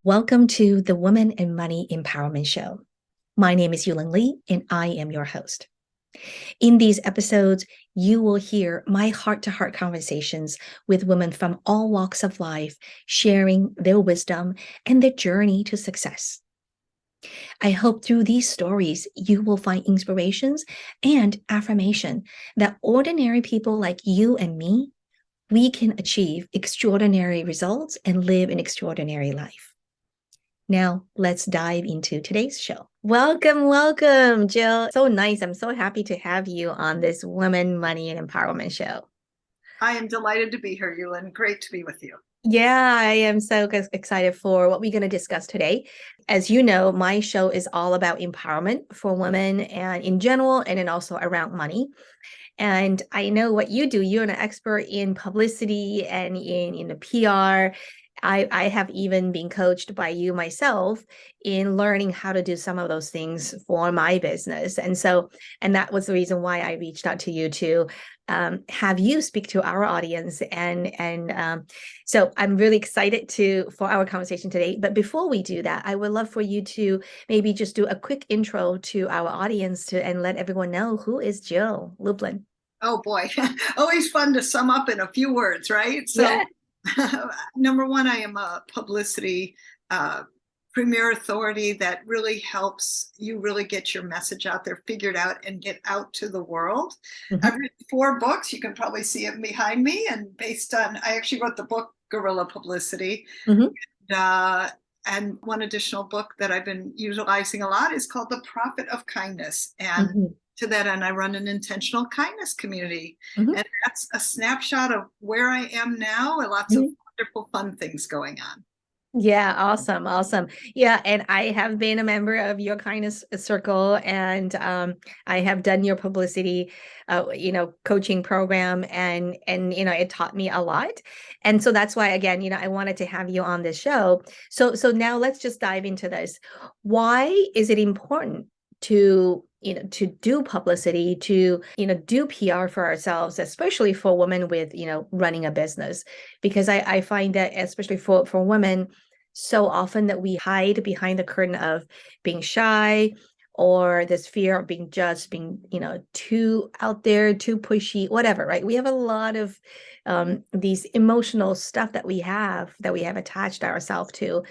Welcome to the Women and Money Empowerment Show. My name is Yulin Lee, and I am your host. In these episodes, you will hear my heart-to-heart conversations with women from all walks of life, sharing their wisdom and their journey to success. I hope through these stories, you will find inspirations and affirmation that ordinary people like you and me, we can achieve extraordinary results and live an extraordinary life. Now, let's dive into today's show. Welcome, Jill. So nice. I'm so happy to have you on this Women, Money, and Empowerment show. I am delighted to be here, Yulin. Great to be with you. Yeah, I am so excited for what we're going to discuss today. As you know, my show is all about empowerment for women and in general, and then also around money. And I know what you do. You're an expert in publicity and in the PR. I have even been coached by you myself in learning how to do some of those things for my business. And that was the reason why I reached out to you to have you speak to our audience. So I'm really excited for our conversation today. But before we do that, I would love for you to maybe just do a quick intro to our audience and let everyone know, who is Jill Lublin? Oh boy, always fun to sum up in a few words, right? So Yeah. number one, I am a publicity premier authority that really helps you really get your message out there, figured out, and get out to the world. Mm-hmm. I've written 4 books. You can probably see it behind me. And I actually wrote the book Guerrilla Publicity. Mm-hmm. And one additional book that I've been utilizing a lot is called The Profit of Kindness. And Mm-hmm. to that end, I run an intentional kindness community. Mm-hmm. And that's a snapshot of where I am now, and lots of wonderful, fun things going on. Yeah, awesome. Yeah, and I have been a member of your kindness circle, and I have done your publicity, coaching program, and it taught me a lot, and so that's why, again, I wanted to have you on this show. So now let's just dive into this. Why is it important to do publicity, to do PR for ourselves, especially for women with running a business? Because I find that, especially for women, so often that we hide behind the curtain of being shy, or this fear of being judged, being too out there, too pushy, whatever, right? We have a lot of these emotional stuff that we have attached ourselves to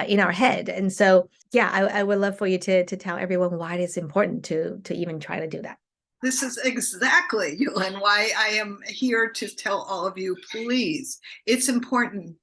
in our head. And so yeah, I would love for you to tell everyone why it is important to even try to do that. This is exactly, Yulin, why I am here to tell all of you, please, it's important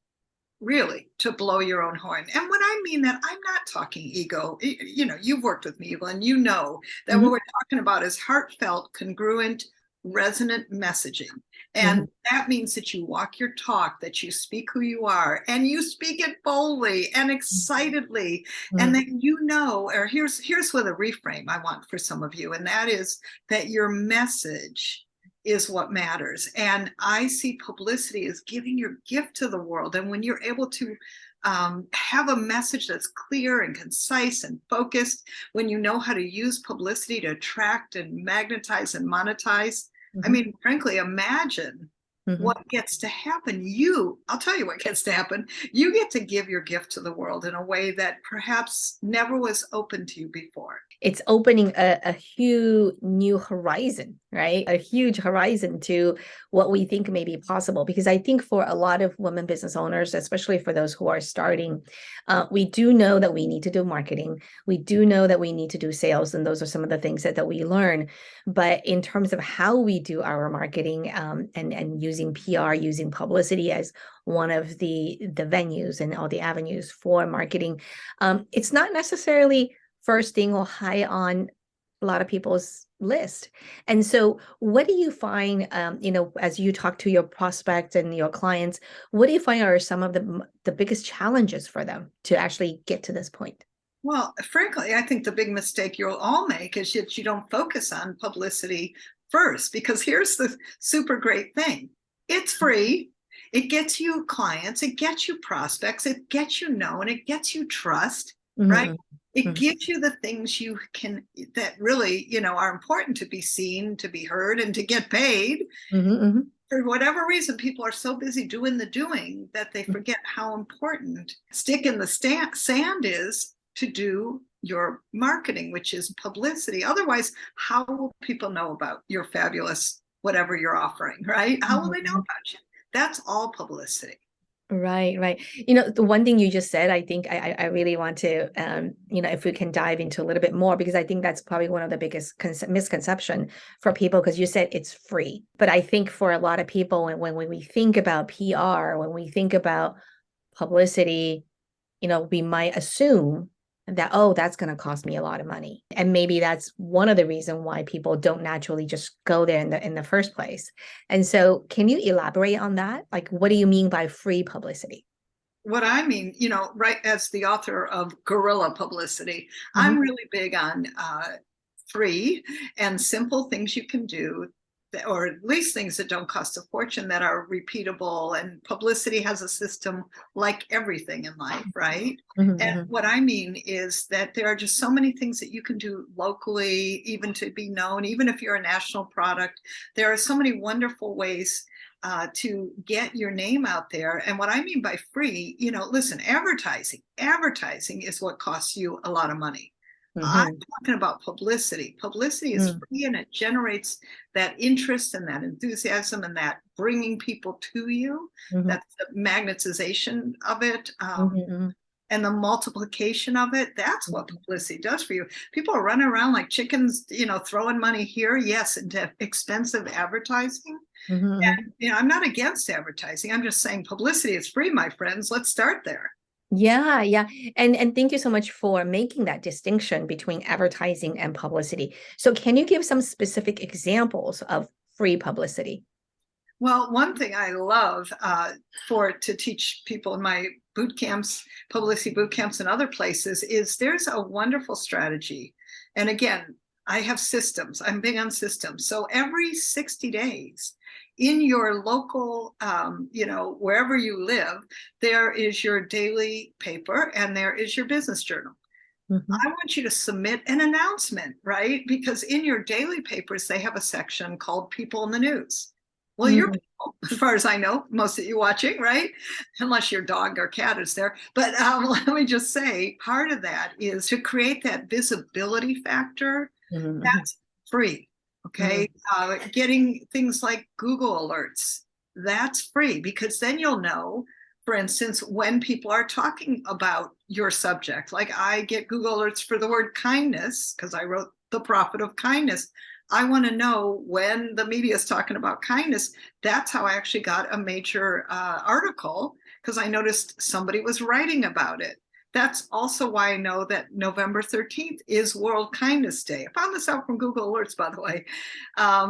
really to blow your own horn. And when I mean that, I'm not talking ego. You've worked with me, Yulin, you know that what we're talking about is heartfelt, congruent, resonant messaging. And that means that you walk your talk, that you speak who you are, and you speak it boldly and excitedly. And then or here's with a reframe I want for some of you, and that is that your message is what matters. And I see publicity as giving your gift to the world. And when you're able to have a message that's clear and concise and focused, when you know how to use publicity to attract and magnetize and monetize, I mean, frankly, imagine what gets to happen. I'll tell you what gets to happen. You get to give your gift to the world in a way that perhaps never was open to you before. It's opening a huge new horizon, right? A huge horizon to what we think may be possible. Because I think for a lot of women business owners, especially for those who are starting, we do know that we need to do marketing. We do know that we need to do sales. And those are some of the things that we learn. But in terms of how we do our marketing and using PR, using publicity as one of the venues and all the avenues for marketing, it's not necessarily first thing or high on a lot of people's list. And so what do you find, as you talk to your prospects and your clients, what do you find are some of the biggest challenges for them to actually get to this point? Well, frankly, I think the big mistake you'll all make is that you don't focus on publicity first, because here's the super great thing. It's free. It gets you clients, it gets you prospects, it gets you known, it gets you trust, right? It gives you the things that really, are important to be seen, to be heard, and to get paid. for whatever reason, people are so busy doing the doing that they forget how important stick in the sand is to do your marketing, which is publicity. Otherwise, how will people know about your fabulous whatever you're offering, right? How will they know about you? That's all publicity. Right, right. The one thing you just said, I think I really want to, if we can dive into a little bit more, because I think that's probably one of the biggest misconception for people, because you said it's free. But I think for a lot of people, when we think about PR, when we think about publicity, we might assume that, oh, that's going to cost me a lot of money. And maybe that's one of the reasons why people don't naturally just go there in the first place. And so can you elaborate on that? Like, what do you mean by free publicity? What I mean, right, as the author of Guerrilla Publicity, I'm really big on free and simple things you can do, or at least things that don't cost a fortune, that are repeatable. And publicity has a system like everything in life, right? And what I mean is that there are just so many things that you can do locally, even to be known, even if you're a national product. There are so many wonderful ways to get your name out there. And what I mean by free, listen, advertising is what costs you a lot of money. I'm talking about publicity. Publicity is free, and it generates that interest and that enthusiasm and that bringing people to you. That's the magnetization of it. And the multiplication of it. That's what publicity does for you. People are running around like chickens, throwing money here, yes, into expensive advertising. And I'm not against advertising. I'm just saying publicity is free, my friends. Let's start there. Yeah, yeah. And thank you so much for making that distinction between advertising and publicity. So can you give some specific examples of free publicity? Well, one thing I love to teach people in my boot camps, publicity boot camps and other places, is there's a wonderful strategy. And again, I have systems. I'm big on systems. So every 60 days in your local, wherever you live, there is your daily paper and there is your business journal. I want you to submit an announcement, right? Because in your daily papers, they have a section called People in the News. Well, you're people, as far as I know, most of you watching, right? Unless your dog or cat is there. But let me just say, part of that is to create that visibility factor. That's free. Okay. Getting things like Google alerts, that's free, because then you'll know, for instance, when people are talking about your subject. Like I get Google alerts for the word kindness because I wrote The Profit of Kindness. I want to know when the media is talking about kindness. That's how I actually got a major article, because I noticed somebody was writing about it. That's also why I know that November 13th is World Kindness Day. I found this out from Google Alerts, by the way.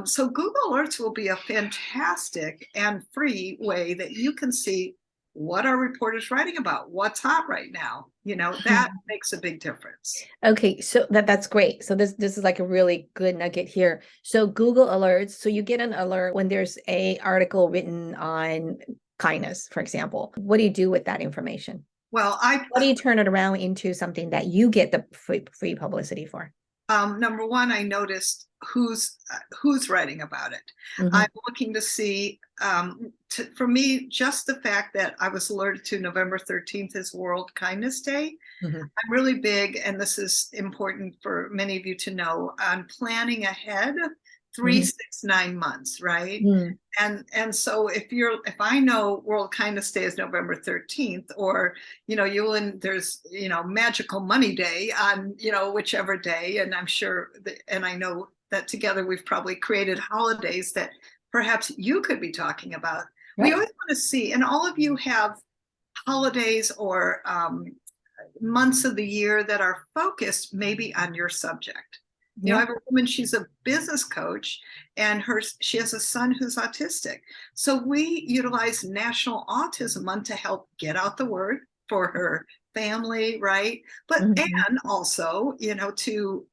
So Google Alerts will be a fantastic and free way that you can see what are reporters writing about, what's hot right now. That makes a big difference. Okay, so that's great. So this is like a really good nugget here. So Google Alerts, so you get an alert when there's a article written on kindness, for example. What do you do with that information? Well, how do you turn it around into something that you get the free publicity for? Number one, I noticed who's writing about it. I'm looking to see, for me, just the fact that I was alerted to November 13th is World Kindness Day. I'm really big, and this is important for many of you to know, on planning ahead 3, 6, 9 months, right? And so if I know World Kindness Day is November 13th, or Yulin, there's Magical Money Day on whichever day, and I'm sure and I know that together we've probably created holidays that perhaps you could be talking about. Right. We always want to see, and all of you have holidays or months of the year that are focused maybe on your subject. I have a woman, she's a business coach, and she has a son who's autistic. So we utilize National Autism Month to help get out the word for her family, right? But and also, to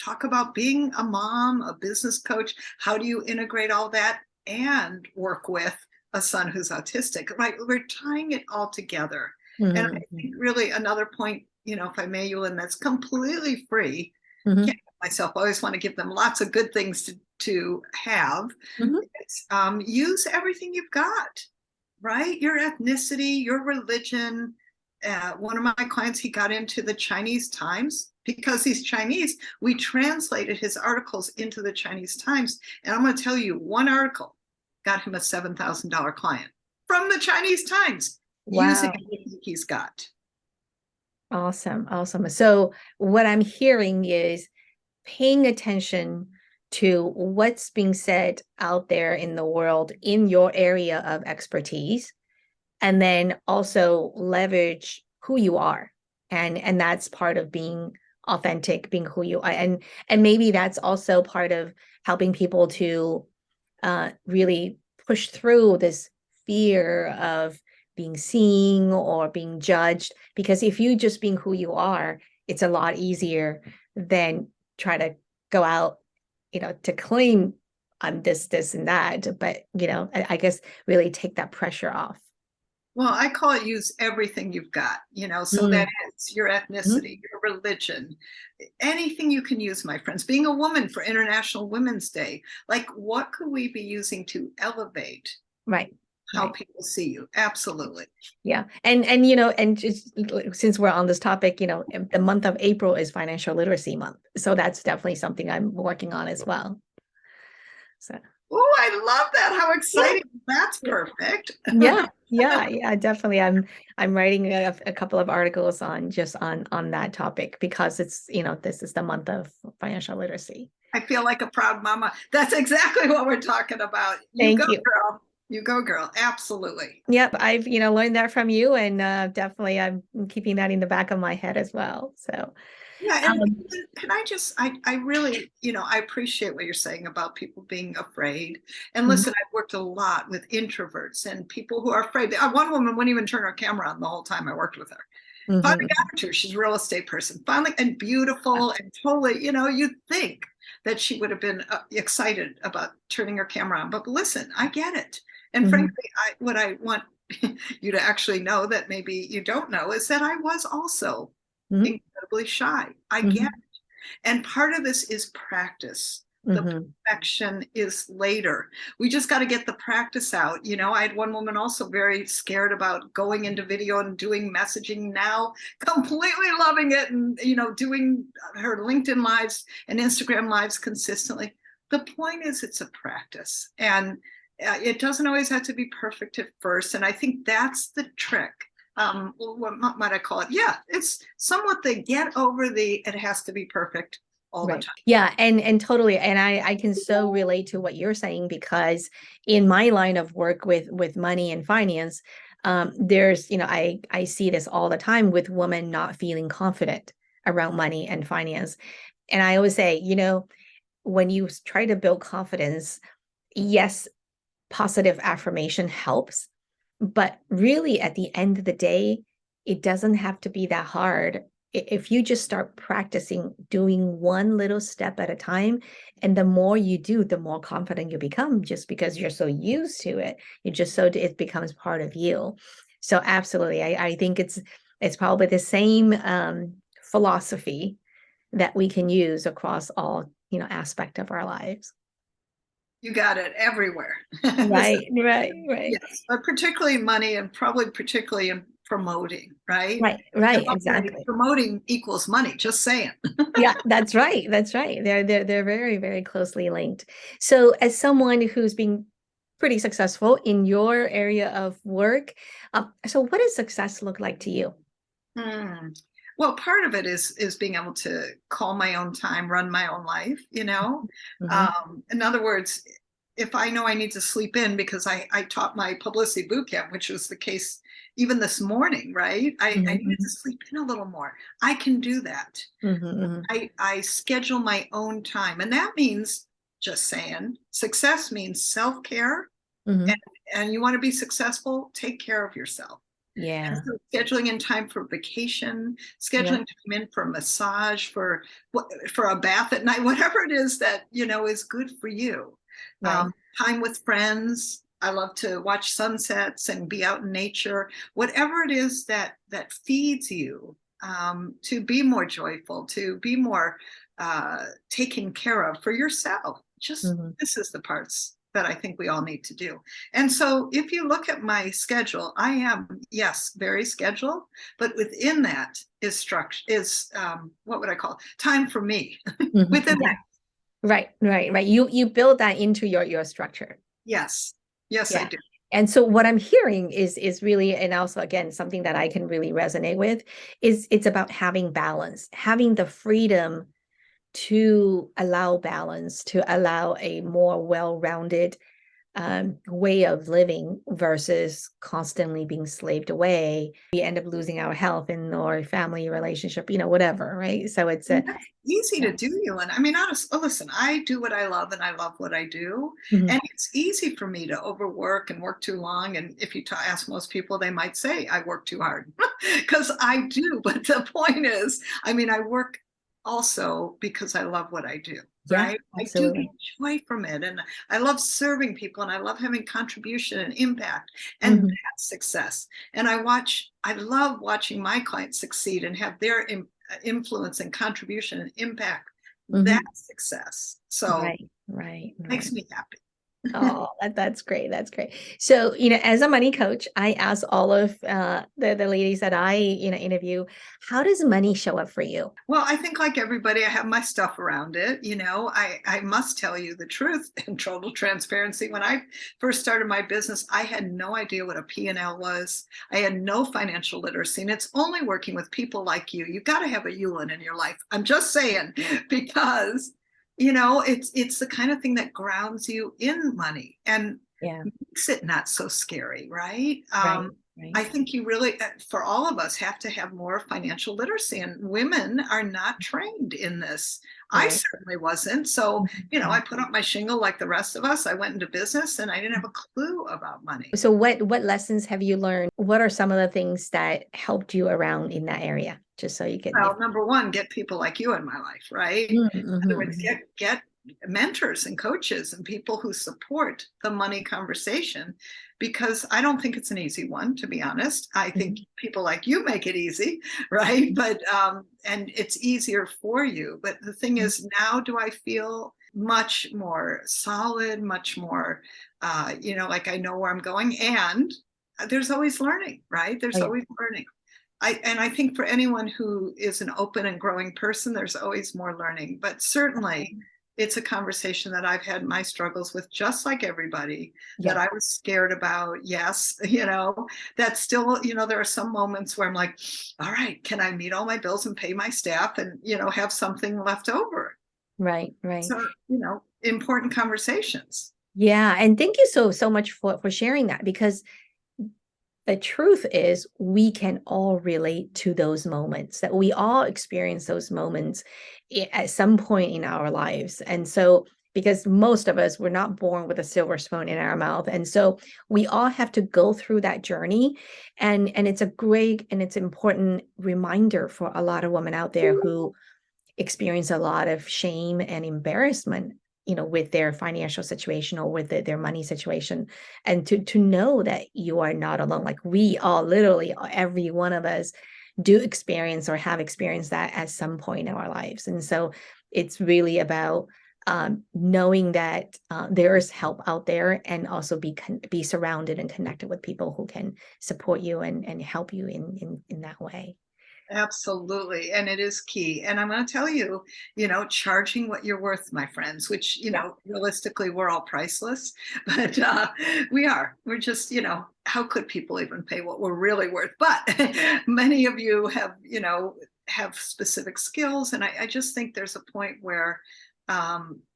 talk about being a mom, a business coach. How do you integrate all that and work with a son who's autistic? Right? We're tying it all together. And I think really another point, if I may, Yulin, that's completely free. Can't help myself. I always want to give them lots of good things to have. is use everything you've got, right? Your ethnicity, your religion. One of my clients, he got into the Chinese Times because he's Chinese. We translated his articles into the Chinese Times. And I'm going to tell you, one article got him a $7,000 client from the Chinese Times using everything he's got. Awesome. Awesome. So what I'm hearing is paying attention to what's being said out there in the world in your area of expertise, and then also leverage who you are. And that's part of being authentic, being who you are. And maybe that's also part of helping people to really push through this fear of being seen or being judged. Because if you just being who you are, it's a lot easier than try to go out, to claim I'm this, and that. But, I guess really take that pressure off. Well, I call it use everything you've got, so that is your ethnicity, your religion, anything you can use, my friends. Being a woman for International Women's Day, like what could we be using to elevate how people see you? Absolutely. Yeah. And just since we're on this topic, the month of April is Financial Literacy Month. So that's definitely something I'm working on as well. So. Oh, I love that. How exciting. That's perfect. Yeah, definitely. I'm writing a couple of articles on that topic because it's, this is the month of financial literacy. I feel like a proud mama. That's exactly what we're talking about. Thank you. Girl. You go, girl. Absolutely. Yep. I've, learned that from you, and definitely I'm keeping that in the back of my head as well. So yeah, and can I just, I really, I appreciate what you're saying about people being afraid. And listen, I've worked a lot with introverts and people who are afraid. One woman wouldn't even turn her camera on the whole time I worked with her. Finally got her to. She's a real estate person. Finally, and beautiful and totally, you'd think that she would have been excited about turning her camera on. But listen, I get it. And frankly, what I want you to actually know that maybe you don't know is that I was also incredibly shy. I get it. And part of this is practice. The perfection is later. We just got to get the practice out. I had one woman also very scared about going into video and doing messaging, now completely loving it and, doing her LinkedIn lives and Instagram lives consistently. The point is it's a practice, and it doesn't always have to be perfect at first. And I think that's the trick. What might I call it? Yeah, it's somewhat the get over it has to be perfect all the time. Yeah, and totally. And I can so relate to what you're saying, because in my line of work with money and finance, there's, I see this all the time with women not feeling confident around money and finance. And I always say, when you try to build confidence, yes, positive affirmation helps. But really, at the end of the day, it doesn't have to be that hard. If you just start practicing doing one little step at a time, and the more you do, the more confident you become, just because you're so used to it. It becomes part of you. So absolutely, I think it's probably the same philosophy that we can use across all aspect of our lives. You got it everywhere. Right. Yes, but particularly money, and probably particularly in promoting, right? Right, exactly. Promoting equals money, just saying. Yeah, that's right. They're very, very closely linked. So as someone who's been pretty successful in your area of work, so what does success look like to you? Well, part of it is being able to call my own time, run my own life, In other words, if I know I need to sleep in because I taught my publicity boot camp, which was the case even this morning, right? I needed to sleep in a little more. I can do that. I schedule my own time. And that means, just saying, success means self-care. And you want to be successful, take care of yourself. Yeah. So scheduling in time for vacation, scheduling to come in for a massage, for a bath at night, whatever it is that, is good for you. Right. Time with friends. I love to watch sunsets and be out in nature. Whatever it is that feeds you, to be more joyful, to be more taken care of for yourself. Just this is the parts that I think we all need to do. And so if you look at my schedule, I am, yes, very scheduled, but within that is structure, what would I call it? Time for me within Yeah. that. Right. You build that into your structure. Yes. Yes, I Yeah. do. And so what I'm hearing is really, and also again, something that I can really resonate with is it's about having balance, having the freedom to allow balance, to allow a more well-rounded way of living versus constantly being slaved away. We end up losing our health in our family relationship, whatever, right? So it's And that's easy to do, Yulin. I mean, listen, I do what I love and I love what I do. Mhm. And it's easy for me to overwork and work too long. And if you ask most people, they might say I work too hard because I do. But the point is, I mean, I work also because I love what I do. Yeah, Right. I do absolutely. get joy from it. And I love serving people and I love having contribution and impact. And Mhm. that's success. And I love watching my clients succeed and have their influence and contribution and impact. Mhm. That's success. So Right. makes me happy. Oh, that's great. That's great. So, as a money coach, I ask all of the ladies that I, interview, how does money show up for you? Well, I think like everybody, I have my stuff around it. I must tell you the truth in total transparency. When I first started my business, I had no idea what a P&L was. I had no financial literacy. And it's only working with people like you. You got to have a Yulin in your life. I'm just saying, because it's the kind of thing that grounds you in money and Yeah. makes it not so scary, right? Right. I think you really, for all of us, have to have more financial literacy, and women are not trained in this. I Right. certainly wasn't. So, Mhm. I put up my shingle like the rest of us. I went into business and I didn't have a clue about money. So what lessons have you learned? What are some of the things that helped you around in that area? Just so you can. Well, number one, get people like you in my life, right? In other words, get mentors and coaches and people who support the money conversation, because I don't think it's an easy one, to be honest. I think people like you make it easy, right? But and it's easier for you. But the thing is, now do I feel much more solid, much more like I know where I'm going, and there's always learning, right? Oh, There's yeah. always learning. I think for anyone who is an open and growing person, there's always more learning. But certainly, it's a conversation that I've had my struggles with, just like everybody, that Yeah. I was scared about. Yes, that still, there are some moments where I'm like, all right, can I meet all my bills and pay my staff and, have something left over? Right. So, important conversations. Yeah. And thank you so much for sharing that, because the truth is we can all relate to those moments, that we all experience those moments at some point in our lives. And so, because most of us were not born with a silver spoon in our mouth. And so we all have to go through that journey. And it's a great and it's important reminder for a lot of women out there who experience a lot of shame and embarrassment, with their financial situation or with their money situation, and to know that you are not alone. Like, we all, literally every one of us, do experience or have experienced that at some point in our lives. And so it's really about knowing that there is help out there, and also be surrounded and connected with people who can support you and help you in that way. Absolutely. And it is key. And I'm going to tell you, charging what you're worth, my friends, which, Yeah. realistically, we're all priceless, but we're just, how could people even pay what we're really worth? But many of you have specific skills. And I just think there's a point where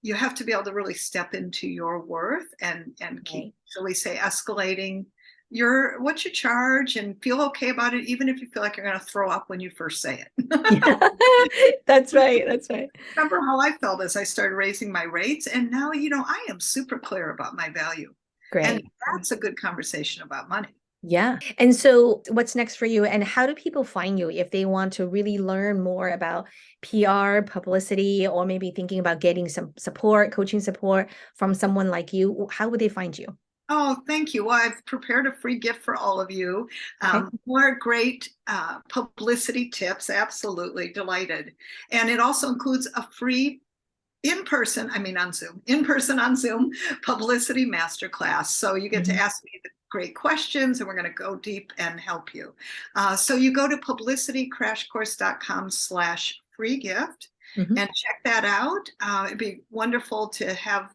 you have to be able to really step into your worth and keep, shall we say, escalating what you charge and feel okay about it, even if you feel like you're going to throw up when you first say Yeah. That's right. Remember how I felt as I started raising my rates, and now I am super clear about my value. And Great. that's a good conversation about money. Yeah. And so what's next for you, and how do people find you if they want to really learn more about PR, publicity, or maybe thinking about getting some support, coaching support from someone like you? How would they find you? Oh, thank you. Well, I've prepared a free gift for all of you. Okay. More great publicity tips. Absolutely delighted. And it also includes a free in person on Zoom publicity masterclass. So you get to ask me the great questions, and we're going to go deep and help you. So you go to publicitycrashcourse.com/free gift and check that out. It'd be wonderful to have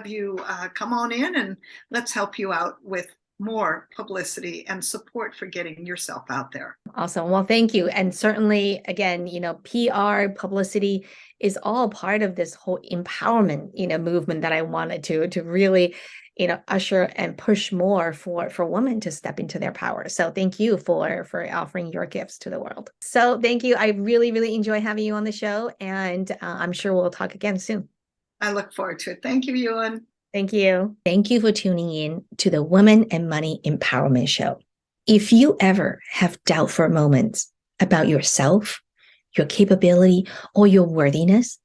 you come on in, and let's help you out with more publicity and support for getting yourself out there. Awesome. Well, thank you. And certainly, again, PR, publicity is all part of this whole empowerment, movement that I wanted to really, usher and push more for women to step into their power. So thank you for offering your gifts to the world. So thank you. I really, really enjoy having you on the show, and I'm sure we'll talk again soon. I look forward to it. Thank you, Yulin. Thank you. Thank you for tuning in to the Women and Money Empowerment Show. If you ever have doubt for moments about yourself, your capability, or your worthiness,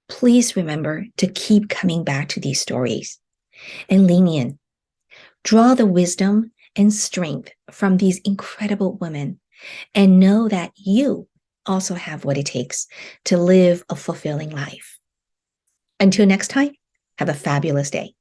please remember to keep coming back to these stories and lean in. Draw the wisdom and strength from these incredible women, and know that you also have what it takes to live a fulfilling life. Until next time, have a fabulous day.